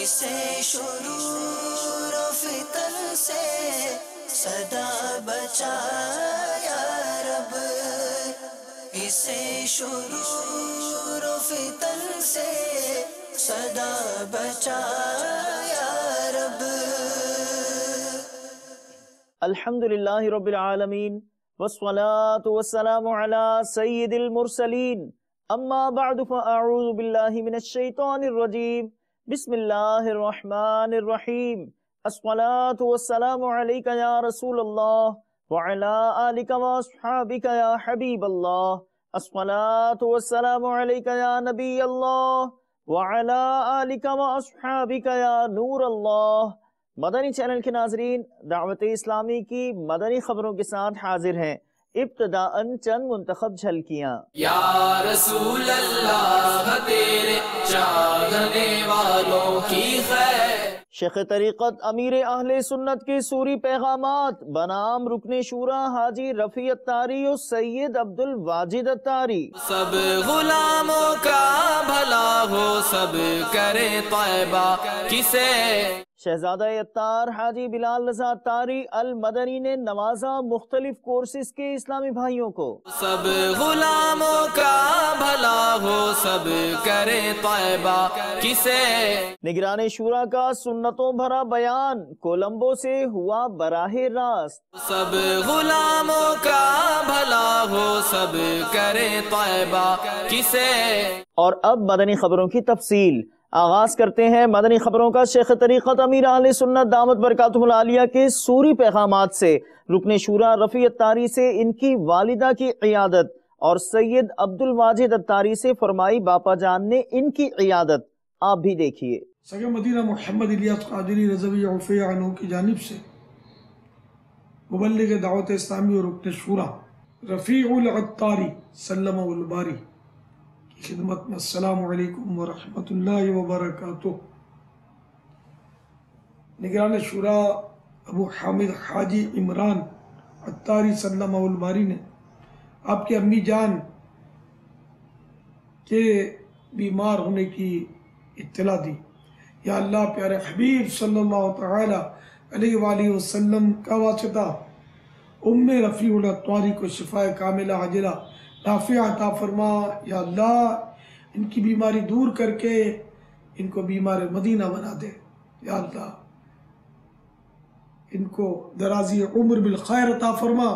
اسے شرور و فتن سے صدا بچا یا رب، اسے شرور و فتن سے صدا بچا یا رب۔ الحمدللہ رب العالمین والصلاة والسلام علی سید المرسلین، اما بعد فاعوذ باللہ من الشیطان الرجیم، بسم اللہ الرحمن الرحیم۔ الصلاة والسلام علیک یا رسول اللہ وعلی آلک واصحابک یا حبیب اللہ۔ الصلاة والسلام علیک یا نبی اللہ وعلی آلک واصحابک یا نور اللہ۔ مدنی چینل کے ناظرین، دعوت اسلامی کی مدنی خبروں کے ساتھ حاضر ہیں۔ ابتداءً چند منتخب جھلکیاں۔ یا رسول اللہ تیرے چاہنے والوں کی خیر۔ شیخ طریقت امیر اہل سنت کے سوری پیغامات بنام رکن شورا حاجی رفیع اتاری و سید عبد الواجد اتاری۔ سب غلاموں کا بھلا ہو، سب کرے طیبہ کسے۔ شہزادہ اتار حاجی بلال رضا اتاری المدنی نے نوازا مختلف کورسز کے اسلامی بھائیوں کو۔ سب غلاموں کا بھلا ہو، سب کرے طیبہ کسے۔ نگران شورا کا سنتوں بھرا بیان کولمبو سے ہوا براہ راست۔ سب غلاموں کا بھلا ہو، سب کرے طیبہ کسے۔ اور اب مدنی خبروں کی تفصیل۔ آغاز کرتے ہیں مدنی خبروں کا شیخ طریقت امیر اہل سنت دامت برکاتہم العالیہ کے سوری پیغامات سے۔ رکن شورا رفیع اتاری سے ان کی والدہ کی عیادت اور سید عبد الواجد اتاری سے فرمائی باپا جان نے ان کی عیادت۔ آپ بھی دیکھیے۔ سگے مدینہ محمد الیاس قادری رضوی عفیہ عنہ کی جانب سے مبلغ دعوت اسلامی اور رکن شورا رفیع الاتاری سلمہ الباری کی خدمت میں السلام علیکم ورحمۃ اللہ وبرکاتہ۔ نگران شورا ابو حامد حاجی عمران اتاری سلمہ الباری نے آپ کی امی جان کے بیمار ہونے کی اطلاع دی۔ یا اللہ، پیارے حبیب صلی اللہ تعالی علیہ وآلہ وسلم کا واسطہ ام رفیع الاتاری کو شفاء کاملہ عاجلہ نافعہ عطا فرما۔ یا اللہ، ان کی بیماری دور کر کے ان کو بیمار مدینہ بنا دے۔ یا اللہ، ان کو درازی عمر بالخیر عطا فرما،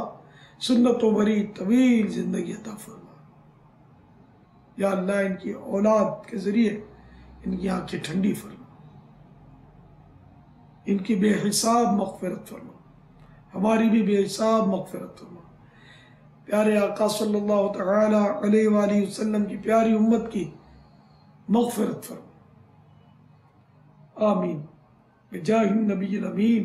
سنت و بری طویل زندگی عطا فرما۔ یا اللہ، ان کی اولاد کے ذریعے ان کی آنکھیں ٹھنڈی فرما، ان کی بے حساب مغفرت فرما، ہماری بھی بے حساب مغفرت فرما۔ پیارے آقا صلی اللہ تعالی علیہ وآلہ وسلم کی پیاری امت کی مغفرت فرما، آمین بجاہ النبی الامین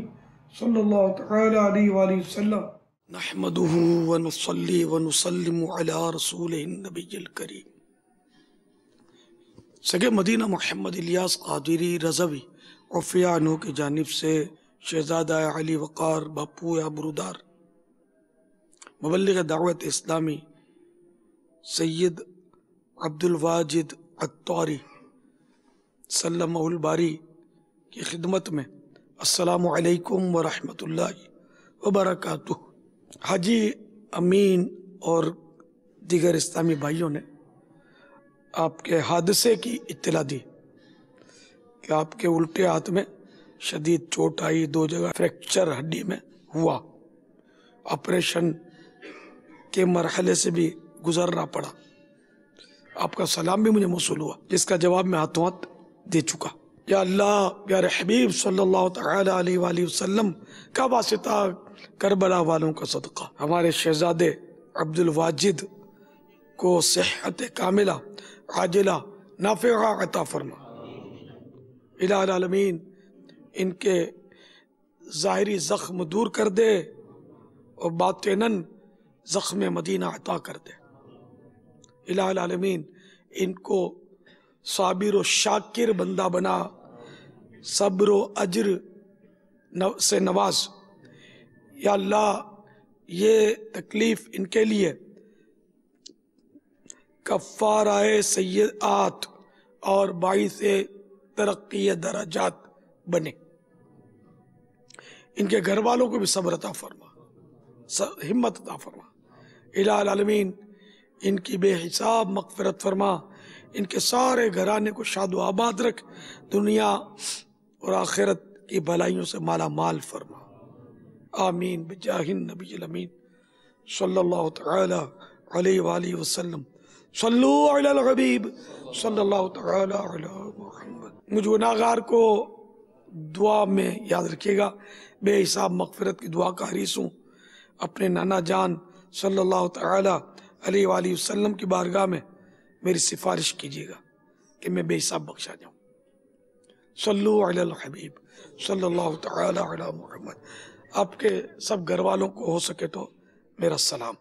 صلی اللہ تعالی علیہ وآلہ وسلم۔ نحمدہ ونصلی ونسلم علی رسولہ النبی الکریم۔ سگے مدینہ محمد الیاس قادری رضوی عفیہ عنہ کی جانب سے شہزادہ علی وقار باپو برودار مبلغ دعوت اسلامی سید عبد الواجد اتاری سلمہ الباری کی خدمت میں السلام علیکم ورحمۃ اللہ وبرکاتہ۔ حاجی امین اور دیگر اسلامی بھائیوں نے آپ کے حادثے کی اطلاع دی کہ آپ کے الٹے ہاتھ میں شدید چوٹ آئی، 2 جگہ فریکچر ہڈی میں ہوا، آپریشن کے مرحلے سے بھی گزرنا پڑا۔ آپ کا سلام بھی مجھے موصول ہوا، جس کا جواب میں ہاتھوں ہاتھ دے چکا۔ یا اللہ، پیارے حبیب صلی اللہ تعالی علیہ وآلہ وسلم کا واسطہ کربلا والوں کا صدقہ ہمارے شہزادے عبد الواجد کو صحت کاملہ عاجلہ نافعہ عطا فرما۔ الہ العالمین ان کے ظاہری زخم دور کر دے اور باطناً زخم مدینہ عطا کر دے۔ الہ العالمین ان کو صابر و شاکر بندہ بنا، صبر و اجر سے نواز۔ یا اللہ، یہ تکلیف ان کے لیے کفارہ سیئات اور باعث ترقی درجات بنے. ان کے گھر والوں کو بھی صبر عطا فرما، ہمت عطا فرما. الہ العالمین ان کی بے حساب مغفرت فرما، ان کے سارے گھرانے کو شاد و آباد رکھ، دنیا اور آخرت کی بھلائیوں سے مالا مال فرما. آمین بجاہ النبی الامین صلی اللہ تعالی علیہ وآلہ وسلم. صلو علی الحبیب صلی اللہ تعالی علی محمد. مجھ گناہگار کو دعا میں یاد رکھیے گا. بے حساب مغفرت کی دعا کا حریص ہوں. اپنے نانا جان صلی اللہ تعالی علیہ وآلہ وسلم کی بارگاہ میں میری سفارش کیجیے گا کہ میں بے حساب بخشا جاؤں. صلو علی الحبیب صلی اللہ تعالی علی محمد. آپ کے سب گھر والوں کو ہو سکے تو میرا سلام.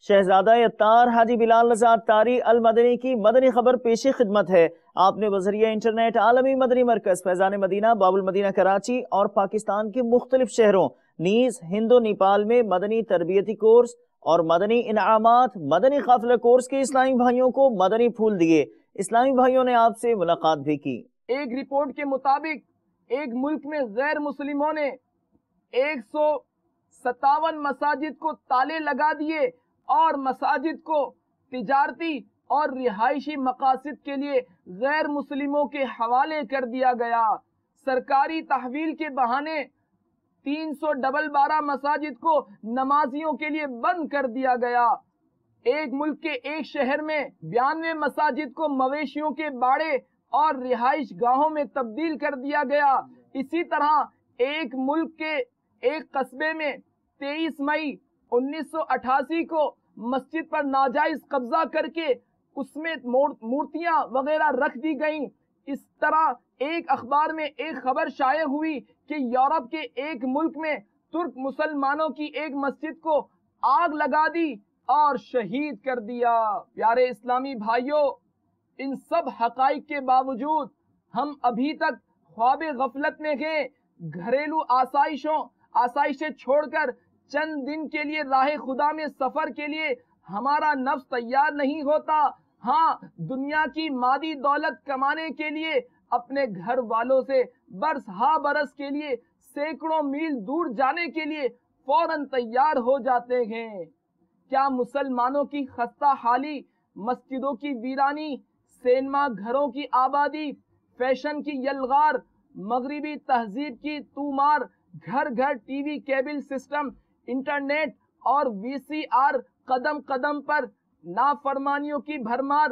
شہزادہ اتار حاجی بلال رضا اتاری المدنی کی مدنی خبر پیش خدمت ہے. آپ نے بذریعہ انٹرنیٹ عالمی مدنی مرکز فیضان مدینہ باب المدینہ کراچی اور پاکستان کے مختلف شہروں نیز ہند و نیپال میں مدنی تربیتی کورس اور مدنی انعامات مدنی قافلہ کورس کے اسلامی بھائیوں کو مدنی پھول دیے. اسلامی بھائیوں نے آپ سے ملاقات بھی کی. ایک رپورٹ کے مطابق ایک ملک میں غیر مسلموں نے 157 مساجد کو تالے لگا دیے اور مساجد کو تجارتی اور رہائشی مقاصد کے لیے غیر مسلموں کے حوالے کر دیا گیا. سرکاری تحویل کے بہانے 312 مساجد کو نمازیوں کے لیے بند کر دیا گیا. ایک ملک کے ایک شہر میں 92 مساجد کو مویشیوں کے باڑے اور رہائش گاہوں میں تبدیل کر دیا گیا. اسی طرح ایک ملک کے ایک قصبے میں 23 مئی 1988 کو مسجد پر ناجائز قبضہ کر کے اس میں مورتیاں وغیرہ رکھ دی گئیں. اس طرح ایک اخبار میں ایک خبر شائع ہوئی کہ یورپ کے ایک ملک میں ترک مسلمانوں کی ایک مسجد کو آگ لگا دی اور شہید کر دیا. پیارے اسلامی بھائیوں، ان سب حقائق کے باوجود ہم ابھی تک خواب غفلت میں گئے. گھریلو آسائشیں چھوڑ کر چند دن کے لیے راہ خدا میں سفر کے لیے ہمارا نفس تیار نہیں ہوتا. ہاں، دنیا کی مادی دولت کمانے کے لیے اپنے گھر والوں سے برس ہا برس کے لیے سینکڑوں میل دور جانے کے لیے فوراً تیار ہو جاتے ہیں. کیا مسلمانوں کی خستہ حالی، مسجدوں کی ویرانی، سینما گھروں کی آبادی، فیشن کی یلغار، مغربی تہذیب کی تومار، گھر گھر T V cable system, internet اور وی سی آر، قدم قدم پر نافرمانیوں کی بھرمار،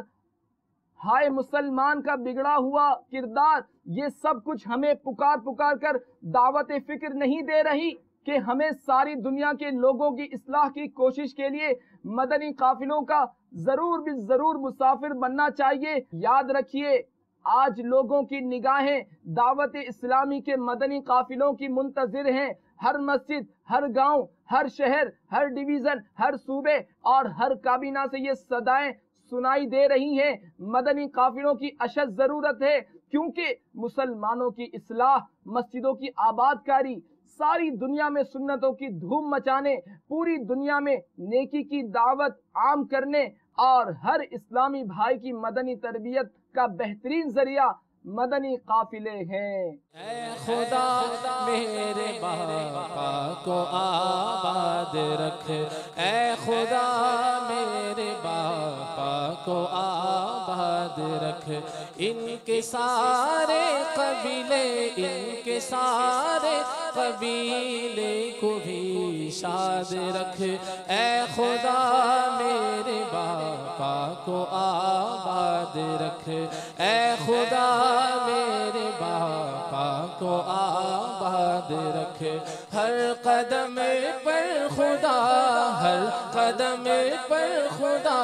ہائے مسلمان کا بگڑا ہوا کردار، یہ سب کچھ ہمیں پکار کر دعوت فکر نہیں دے رہی کہ ہمیں ساری دنیا کے لوگوں کی اصلاح کی کوشش کے لیے مدنی قافلوں کا ضرور مسافر بننا چاہیے. یاد رکھیے، آج لوگوں کی نگاہیں دعوت اسلامی کے مدنی قافلوں کی منتظر ہیں. ہر مسجد، ہر گاؤں، ہر شہر، ہر ڈویژن، ہر صوبے اور ہر کابینہ سے یہ صدائیں سنائی دے رہی ہیں. مدنی قافلوں کی اشد ضرورت ہے، کیونکہ مسلمانوں کی اصلاح، مسجدوں کی آباد کاری، ساری دنیا میں سنتوں کی دھوم مچانے، پوری دنیا میں نیکی کی دعوت عام کرنے اور ہر اسلامی بھائی کی مدنی تربیت کا بہترین ذریعہ مدنی قافلے ہیں. اے خدا میرے باپا کو آباد رکھ، اے خدا میرے باپا کو آباد رکھ. ان کے سارے قبیلے، ان کے سارے قبیلے کو بھی شاد رکھ. اے خدا میرے باپا کو آباد رکھ، اے خدا میرے باپا کو آباد رکھ. ہر قدم پر خدا، ہر قدم پر خدا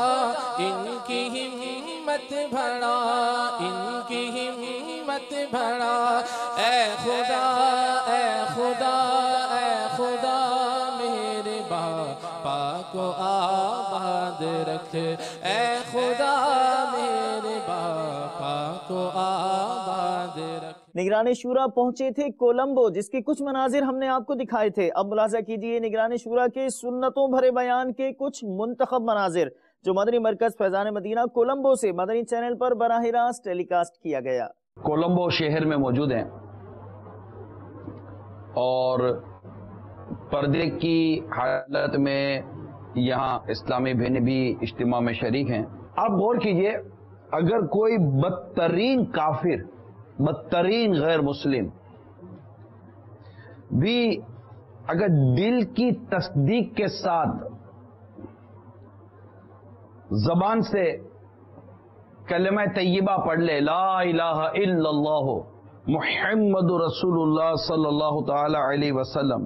ان کی ہمت بڑھا، ان کی ہمت بڑھا. اے خدا، اے خدا، اے خدا میرے باپا کو آباد رکھ. اے خدا میرے باپا کو آباد رکھ. نگران شورا پہنچے تھے کولمبو، جس کے کچھ مناظر ہم نے آپ کو دکھائے تھے. اب ملاحظہ کیجئے نگران شورا کے سنتوں بھرے بیان کے کچھ منتخب مناظر جو مدنی مرکز فیضان مدینہ کولمبو سے مدنی چینل پر براہ راست ٹیلی کاسٹ کیا گیا. کولمبو شہر میں موجود ہیں اور پردے کی حالت میں یہاں اسلامی بہنیں بھی اجتماع میں شریک ہیں. آپ غور کیجئے، اگر کوئی بدترین کافر، بدترین غیر مسلم بھی اگر دل کی تصدیق کے ساتھ زبان سے کلمہ طیبہ پڑھ لے، لا الہ الا اللہ محمد رسول اللہ صلی اللہ تعالی علیہ وسلم،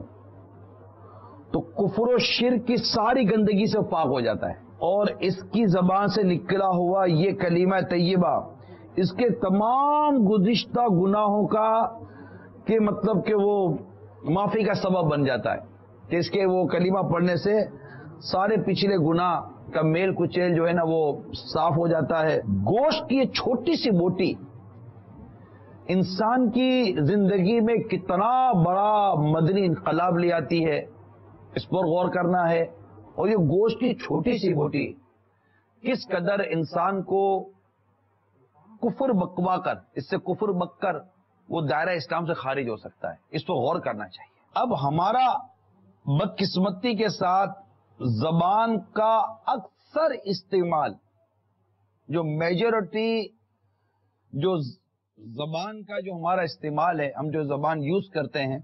تو کفر و شرک کی ساری گندگی سے پاک ہو جاتا ہے. اور اس کی زبان سے نکلا ہوا یہ کلمہ طیبہ اس کے تمام گزشتہ گناہوں کا کہ مطلب کہ وہ معافی کا سبب بن جاتا ہے کہ اس کے وہ کلمہ پڑھنے سے سارے پچھلے گناہ کا میل کچیل جو ہے نا وہ صاف ہو جاتا ہے. گوشت کی یہ چھوٹی سی بوٹی انسان کی زندگی میں کتنا بڑا مدنی انقلاب لے آتی ہے، اس پر غور کرنا ہے. اور یہ گوشت کی چھوٹی سی بوٹی کس قدر انسان کو کفر بکوا کر، اس سے کفر بک کر وہ دائرہ اسلام سے خارج ہو سکتا ہے، اس پر غور کرنا چاہیے. اب ہمارا بدقسمتی کے ساتھ زبان کا اکثر استعمال، جو میجورٹی جو زبان کا جو ہمارا استعمال ہے، ہم جو زبان یوز کرتے ہیں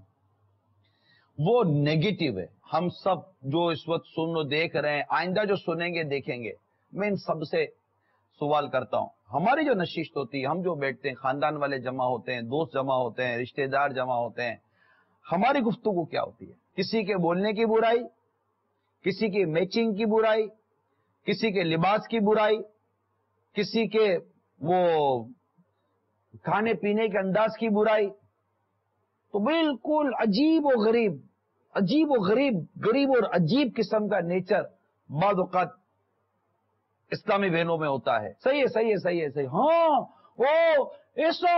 وہ نیگیٹو ہے. ہم سب جو اس وقت سن و دیکھ رہے ہیں، آئندہ جو سنیں گے دیکھیں گے، میں ان سب سے سوال کرتا ہوں. ہماری جو نشست ہوتی ہے، ہم جو بیٹھتے ہیں، خاندان والے جمع ہوتے ہیں، دوست جمع ہوتے ہیں، رشتہ دار جمع ہوتے ہیں، ہماری گفتگو کیا ہوتی ہے؟ کسی کے بولنے کی برائی، کسی کی میچنگ کی برائی، کسی کے لباس کی برائی، کسی کے وہ کھانے پینے کے انداز کی برائی. تو بالکل عجیب و غریب، عجیب و غریب اور عجیب قسم کا نیچر بعض اوقات اسلامی بہنوں میں ہوتا ہے. صحیح ہے، صحیح ہے، صحیح ہے، صحیح. ہاں وہ ایسا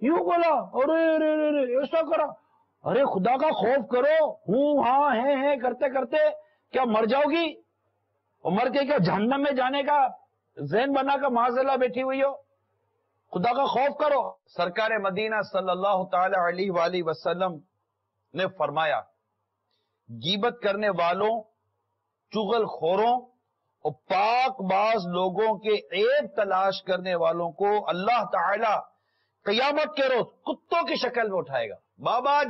یوں بولا، ارے ایسا کرا. ارے خدا کا خوف کرو. ہوں ہاں ہیں کرتے کرتے کیا مر جاؤ گی؟ اور مر کے کیا جہنم میں جانے کا ذہن بنا کر معاذ بیٹھی ہوئی ہو؟ خدا کا خوف کرو. سرکار مدینہ صلی اللہ تعالی علیہ وآلہ وسلم نے فرمایا، غیبت کرنے والوں، چغل خوروں اور پاک باز لوگوں کے عیب تلاش کرنے والوں کو اللہ تعالی قیامت کے روز کتوں کی شکل میں اٹھائے گا. بابا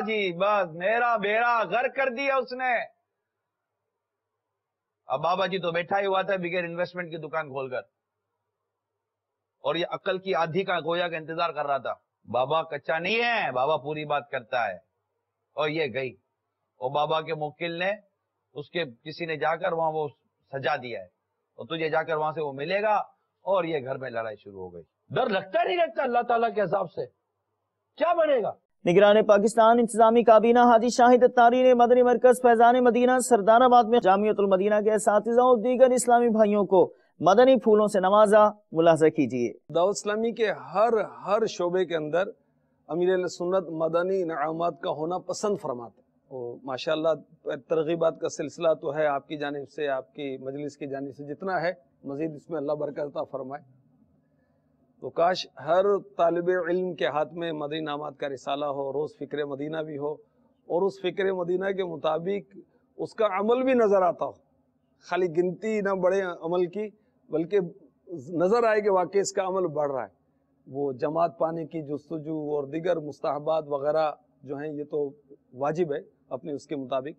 جی بس میرا بیڑا غرق کر دیا اس نے. اب بابا جی تو بیٹھا ہی ہوا تھا بغیر انویسٹمنٹ کی دکان کھول کر، اور یہ عقل کی آدھی کا گویا کا انتظار کر رہا تھا. بابا کچا نہیں ہے، بابا پوری بات کرتا ہے. اور یہ گئی، اور بابا کے موکل نے اس کے کسی نے جا کر وہاں وہ سجا دیا ہے، اور تجھے جا کر وہاں سے وہ ملے گا. اور یہ گھر میں لڑائی شروع ہو گئی. ڈر لگتا نہیں لگتا اللہ تعالیٰ کے عذاب سے؟ کیا بنے گا؟ نگران پاکستان انتظامی کابینہ حاجی شاہد اتاری نے مدنی مرکز فیضان مدینہ سردار آباد میں جامعۃ المدینہ کے اساتذہ اور دیگر اسلامی بھائیوں کو مدنی پھولوں سے نوازا. ملاحظہ کیجیے. دعوت اسلامی کے ہر شعبے کے اندر امیر اہل سنت مدنی انعامات کا ہونا پسند فرماتے ہیں. اور ماشاءاللہ ترغیبات کا سلسلہ تو ہے آپ کی جانب سے، آپ کی مجلس کی جانب سے جتنا ہے، مزید اس میں اللہ برکت عطا فرمائے. تو کاش ہر طالب علم کے ہاتھ میں مدنی انعامات کا رسالہ ہو، روز فکر مدینہ بھی ہو، اور اس فکر مدینہ کے مطابق اس کا عمل بھی نظر آتا ہو. خالی گنتی نہ بڑھے عمل کی، بلکہ نظر آئے کہ واقعی اس کا عمل بڑھ رہا ہے. وہ جماعت پانے کی جستجو اور دیگر مستحبات وغیرہ جو ہیں یہ تو واجب ہے اپنے اس کے مطابق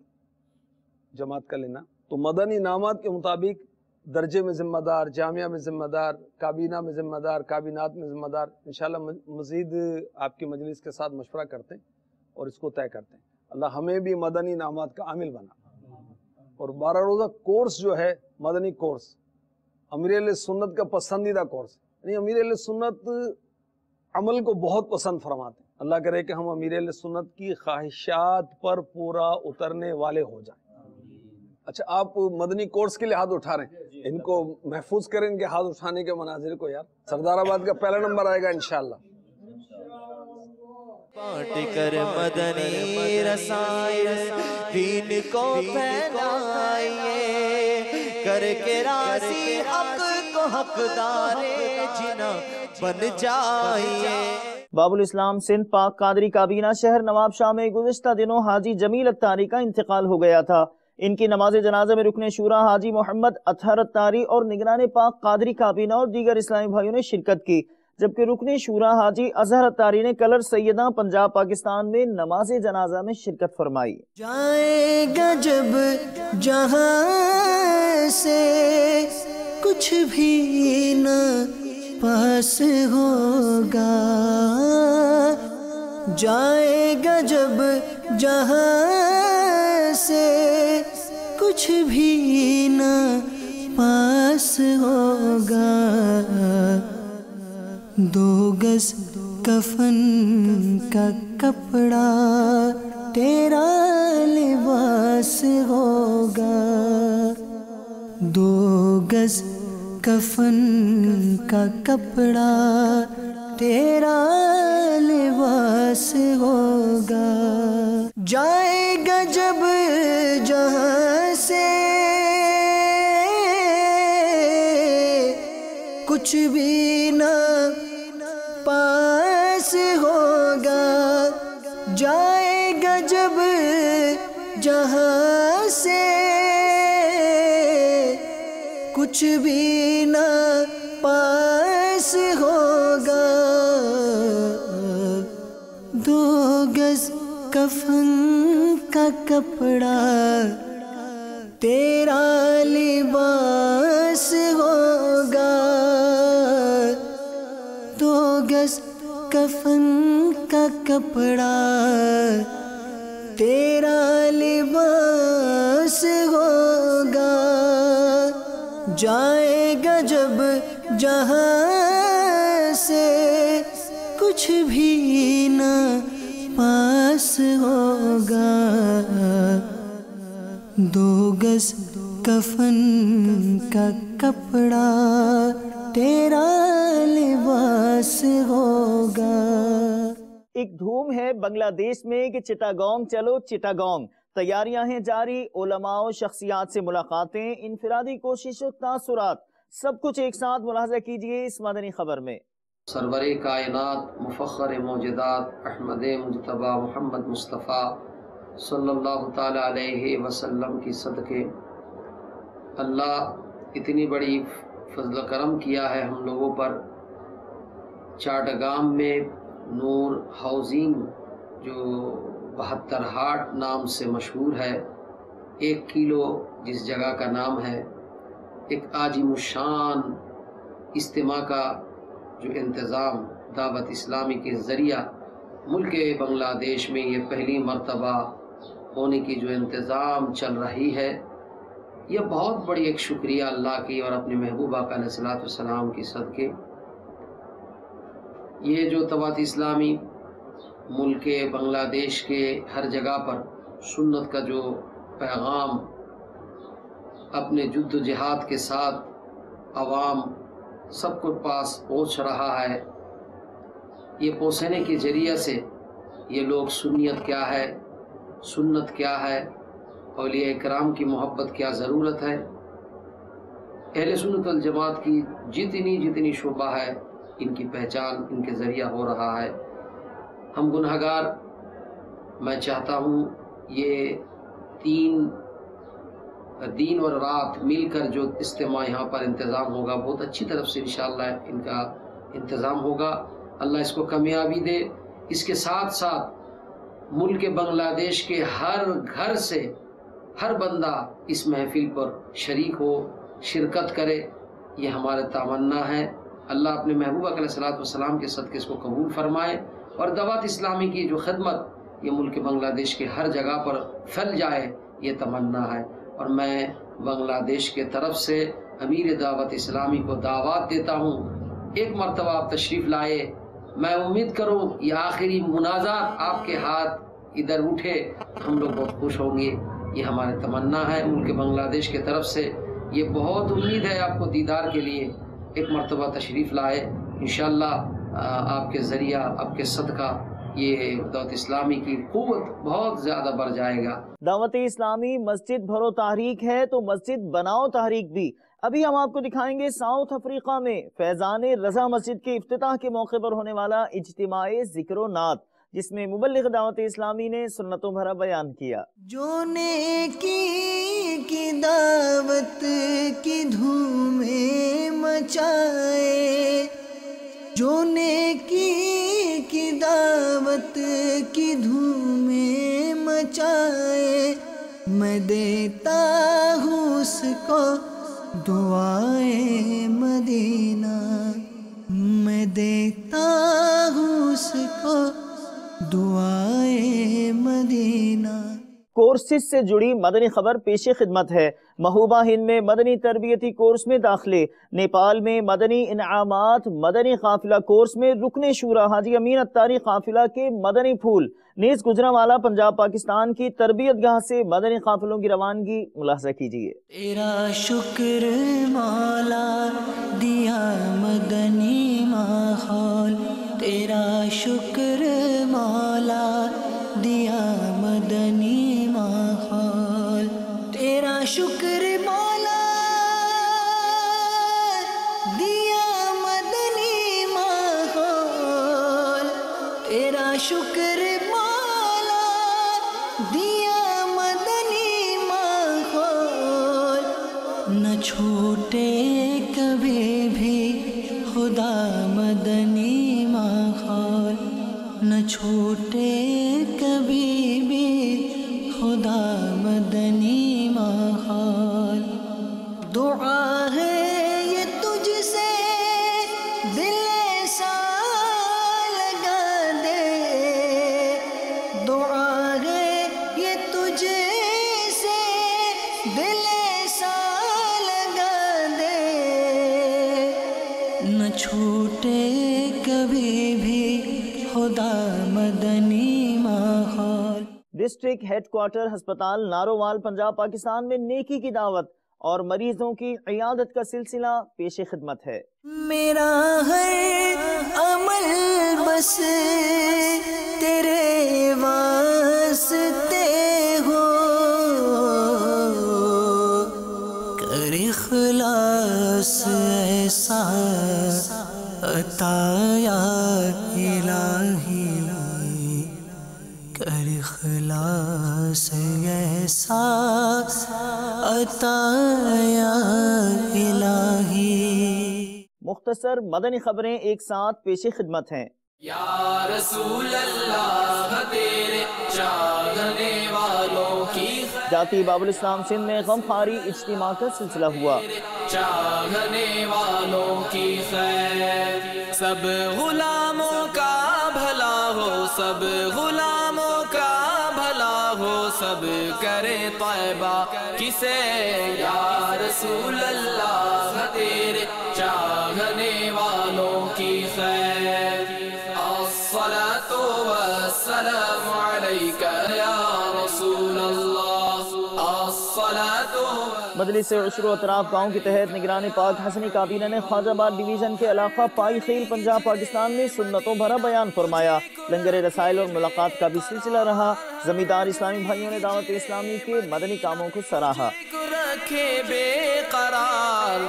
جماعت کا لینا. تو مدنی انعامات کے مطابق درجے میں ذمہ دار، جامعہ میں ذمہ دار، کابینہ میں ذمہ دار، کابینات میں ذمہ دار، انشاءاللہ مزید آپ کی مجلس کے ساتھ مشورہ کرتے ہیں اور اس کو طے کرتے ہیں. اللہ ہمیں بھی مدنی انعامات کا عامل بنا. اور 12 روزہ کورس جو ہے مدنی کورس امیر اہل سنت کا پسندیدہ کورس، یعنی امیر اہل سنت عمل کو بہت پسند فرماتے ہیں. اللہ کرے کہ ہم امیر اہل سنت کی خواہشات پر پورا اترنے والے ہو جائیں. اچھا آپ مدنی کورس کے لیے ہاتھ اٹھا رہے ہیں، ان کو محفوظ کریں، ان کے ہاتھ اٹھانے کے مناظر کو. یار سردار آباد کا پہلا نمبر آئے گا انشاءاللہ. بانٹ کر مدنی رسائل دین کو پھیلائیے، کر کے راضی حق کو حقدار جنا بن جائیے۔ باب الاسلام سندھ پاک قادری کابینہ شہر نواب شاہ میں گزشتہ دنوں حاجی جمیل اتاری کا انتقال ہو گیا تھا۔ ان کی نماز جنازہ میں رکن شورا حاجی محمد اطہر اتاری اور نگران پاک قادری کابینہ اور دیگر اسلامی بھائیوں نے شرکت کی، جبکہ رکن شورا حاجی اظہر اتاری نے کلر سیدہ پنجاب پاکستان میں نماز جنازہ میں شرکت فرمائی۔ جائے گا جب جہاں سے کچھ بھی نہ پاس ہوگا، جائے گا جب جہاں سے کچھ بھی نہ پاس ہوگا، دو گز کفن کا کپڑا تیرا لباس ہوگا، دو گز کفن کا کپڑا تیرا لباس ہوگا، جائے گا جب جہاں سے کچھ بھی نہ پاس ہوگا، جائے گا جب جہاں سے کچھ بھی نہ پاس ہوگا، دو گز کفن کا کپڑا تیرا لباس ہوگا، دو گز کفن کا کپڑا تیرا لباس ہوگا، جائے گا جب جہاں سے کچھ بھی نہ پاس ہوگا، دو گز کفن کا کپڑا تیرا لباس ہوگا۔ ایک دھوم ہے بنگلہ دیش میں کہ چٹاگانگ چلو چٹاگانگ، تیاریاں ہیں جاری، علماء و شخصیات سے ملاقاتیں، انفرادی کوشش و تاثرات، سب کچھ ایک ساتھ ملاحظہ کیجئے اس مدنی خبر میں۔ سرور کائنات مفخر موجودات احمد مجتبی محمد مصطفیٰ صلی اللہ تعالی علیہ وسلم کی صدقے اللہ اتنی بڑی فضل و کرم کیا ہے ہم لوگوں پر۔ چاٹگام میں نور ہاؤزنگ جو 72 ہاٹ نام سے مشہور ہے، 1 کلو جس جگہ کا نام ہے، ایک عظیم الشان اجتماع کا جو انتظام دعوت اسلامی کے ذریعہ ملک بنگلہ دیش میں یہ پہلی مرتبہ ہونے کی جو انتظام چل رہی ہے، یہ بہت بڑی ایک شکریہ اللہ کی اور اپنے محبوبہ کا علیہ الصلوۃ والسلام کی صدقے۔ یہ جو دعوت اسلامی ملک بنگلہ دیش کے ہر جگہ پر سنت کا جو پیغام اپنے جد و جہاد کے ساتھ عوام سب کو پاس پہنچ رہا ہے، یہ پہنچنے کے ذریعے سے یہ لوگ سنیت کیا ہے، سنت کیا ہے، اولیاء کرام کی محبت کیا ضرورت ہے، اہل سنت والجماعت کی جتنی شعبہ ہے ان کی پہچان ان کے ذریعہ ہو رہا ہے۔ ہم گنہگار، میں چاہتا ہوں یہ 3 دن اور رات مل کر جو اجتماع یہاں پر انتظام ہوگا بہت اچھی طرف سے انشاءاللہ ان کا انتظام ہوگا، اللہ اس کو کامیابی دے۔ اس کے ساتھ ساتھ ملک بنگلہ دیش کے ہر گھر سے ہر بندہ اس محفل پر شریک ہو، شرکت کرے، یہ ہمارا تمنا ہے۔ اللہ اپنے محبوبہ علیہ الصلوۃ والسلام کے صدقے اس کو قبول فرمائے اور دعوت اسلامی کی جو خدمت یہ ملک بنگلہ دیش کے ہر جگہ پر پھیل جائے، یہ تمنا ہے۔ اور میں بنگلہ دیش کے طرف سے امیر دعوت اسلامی کو دعوت دیتا ہوں، ایک مرتبہ آپ تشریف لائے، میں امید کروں یہ آخری مناظرات آپ کے ہاتھ ادھر اٹھے، ہم لوگ بہت خوش ہوں گے، یہ ہمارا تمنا ہے ملک بنگلہ دیش کی طرف سے۔ یہ بہت امید ہے آپ کو دیدار کے لیے، ایک مرتبہ تشریف لائے، انشاءاللہ آپ کے ذریعہ آپ کے صدقہ یہ دعوت اسلامی کی قوت بہت زیادہ بڑھ جائے گا۔ دعوت اسلامی مسجد بھرو تحریک ہے تو مسجد بناؤ تحریک بھی۔ ابھی ہم آپ کو دکھائیں گے ساؤتھ افریقہ میں فیضان رضا مسجد کے افتتاح کے موقع پر ہونے والا اجتماع ذکر و نعت، جس میں مبلغ دعوت اسلامی نے سنتوں بھرا بیان کیا۔ جو نیکی کی دعوت کی دھومیں مچائے، جو نیکی کی دعوت کی دھومیں مچائے، میں دیتا ہوں اس کو دعائے مدینہ، میں دیتا ہوں اس کو دعائے مدینہ۔ کورسز سے جڑی مدنی خبر پیش خدمت ہے۔ محبوبہ ہند میں مدنی تربیتی کورس میں داخلے، نیپال میں مدنی انعامات مدنی قافلہ کورس میں رکن شورا حاجی امین اتاری قافلہ کے مدنی پھول، نیز گجرانوالہ پنجاب پاکستان کی تربیت گاہ سے مدنی قافلوں کی روانگی ملاحظہ کیجیے۔ تیرا شکر مولا دیا مدنی ماحول، تیرا شکر مولا دیا مدنی ماحول، تیرا شکر مولا دیا مدنی ماحول، تیرا شکر مولا دیا مدنی ماحول، نہ چھوٹے کبھی بھی خدا مدنی ماحول، نہ چھوٹے کبھی بھی خدا مدنی ماحول۔ دعا ہے یہ تجھ سے دل ایسا لگا دے، دعا ہے یہ تجھ سے دل ایسا لگا دے، نہ چھوٹے کبھی بھی خدا مدنی ماحول۔ ڈسٹرکٹ ہیڈ کوارٹر ہسپتال نارووال پنجاب پاکستان میں نیکی کی دعوت اور مریضوں کی عیادت کا سلسلہ پیش خدمت ہے۔ میرا ہر عمل بس تیرے واسطے ہو، کر اخلاص ایسا عطا یا الہی، کر اخلاص ایسا عطا یا الہی۔ مختصر مدنی خبریں ایک ساتھ پیش خدمت ہیں۔ یا رسول اللہ تیرے چاہنے والوں کی جاتی باب الاسلام سندھ میں غم خواری اجتماع کا سلسلہ ہوا۔ چاہنے والوں کی خیر، سب غلاموں کا بھلا ہو، سب غلاموں کا بھلا ہو، سب کرے طیبہ کسے یا رسول اللہ تیرے چاہنے والوں کی خیر۔ الصلاة والسلام علیکہ یا رسول اللہ، الصلاة۔ مجلس عشر و اطراف گاؤں کے تحت نگران پاک حسنی کابینہ نے خواجہ آباد ڈویژن کے علاقہ پائی خیل پنجاب پاکستان میں سنتوں بھرا بیان فرمایا۔ لنگر رسائل اور ملاقات کا بھی سلسلہ رہا۔ زمیندار اسلامی بھائیوں نے دعوت اسلامی کے مدنی کاموں کو سراہا۔ رکھے بے قرار،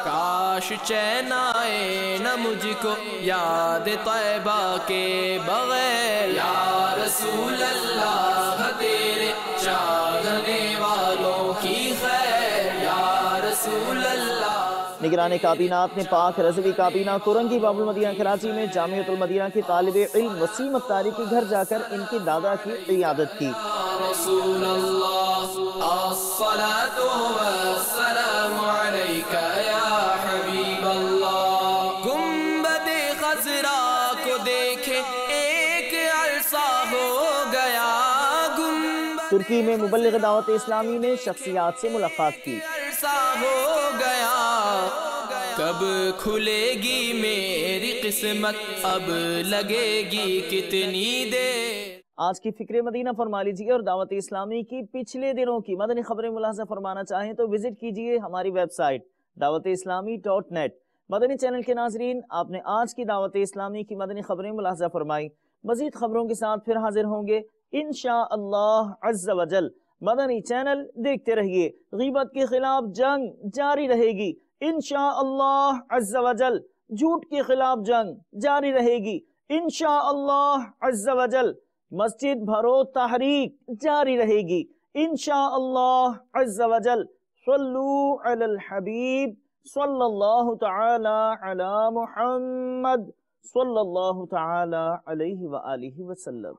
کاش چین آئے نہ مجھ کو یاد طیبہ کے بغیر، یا رسول اللہ تیرے چاہنے والوں کی خیر، یا رسول اللہ۔ نگران کابینات نے پاک رضوی کابینہ کورنگی باب المدینہ کراچی میں جامعۃ المدینہ کے طالب علم وسیم اتاری کے گھر جا کر ان کے دادا کی عیادت کی۔ رسول اللہ، الصلاة والسلام علیکہ یا حبیب اللہ۔ گنبد خضرا کو دیکھے ایک عرصہ ہو گیا، ترکی میں مبلغ دعوت اسلامی نے شخصیات سے ملاقات کی۔ عرصہ ہو گیا، کب کھلے گی میری قسمت، اب لگے گی کتنی دیر۔ آج کی فکر مدینہ فرما لیجیے اور دعوت اسلامی کی پچھلے دنوں کی مدنی خبریں ملاحظہ فرمانا چاہیں تو وزٹ کیجیے ہماری ویب سائٹ dawat-islami.net۔ مدنی چینل کے ناظرین، آپ نے آج کی دعوت اسلامی کی مدنی خبریں ملاحظہ فرمائی۔ مزید خبروں کے ساتھ پھر حاضر ہوں گے انشاءاللہ عز و جل۔ مدنی چینل دیکھتے رہیے. غیبت کے خلاف جنگ جاری رہے گی انشاءاللہ عز و جل. جھوٹ کے خلاف جنگ جاری رہے گی انشاءاللہ عز و جل. مسجد بھرو تحریک جاری رہے گی انشاءاللہ عز و جل. صلو علی الحبیب صلی اللہ تعالی علی محمد صلی اللہ تعالی علیہ وآلہ وسلم.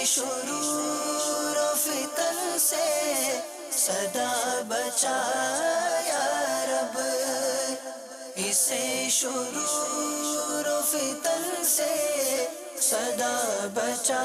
شرور و فتن سے صدا بچا یا رب. اسے شرور و فتن سے صدا بچا